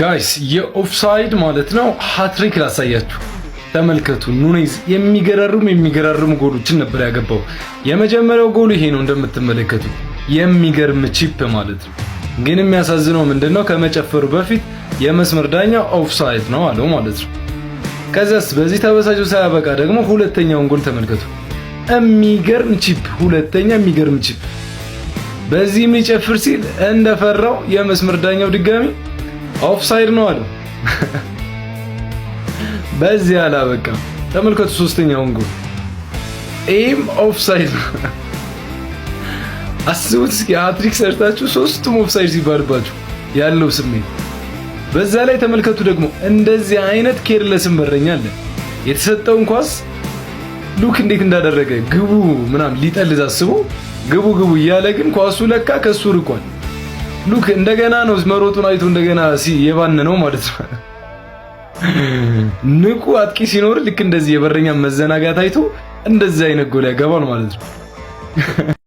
ጋይስ የኦፍሳይድ ማለት ነው ሃትሪክ ላሳያችሁ። ተመልከቱ። ኑኔዝ የሚገራርሙ ጎሎችን ነበር ያገባው። የመጀመሪያው ጎል ይሄ ነው እንደምትመለከቱ፣ የሚገርም ቺፕ ማለት ነው። ግን የሚያሳዝነው ምንድነው ከመጨፈሩ በፊት የመስመር ዳኛ ኦፍሳይድ ነው አለው ማለት ነው። ከዛስ በዚህ ተበሳጭቶ ሳያበቃ ደግሞ ሁለተኛውን ጎል ተመልከቱ። የሚገርም ቺፕ፣ ሁለተኛ የሚገርም ቺፕ። በዚህ የሚጨፍር ሲል እንደፈራው የመስመር ዳኛው ድጋሚ ኦፍሳይድ ነው አለው። በዚህ አላበቃም። ተመልከቱ ሶስተኛውን ጎል፣ ይህም ኦፍሳይድ ነው። አስቡት እስኪ ሃትሪክ ሰርታችሁ ሶስቱም ኦፍሳይድ ሲባልባችሁ ያለው ስሜት። በዛ ላይ ተመልከቱ ደግሞ እንደዚህ አይነት ኬርለስን በረኛ አለ። የተሰጠውን ኳስ ሉክ እንዴት እንዳደረገ ግቡ ምናምን ሊጠልዝ አስቦ ግቡ እያለ ግን ኳሱ ለካ ከሱ ርቋል። ሉክ እንደገና ነው መሮጡን አይቶ እንደገና የባነነው ማለት ነው። ንቁ አጥቂ ሲኖር ልክ እንደዚህ የበረኛ መዘናጋት አይቶ እንደዚህ አይነት ጎል ያገባል ማለት ነው።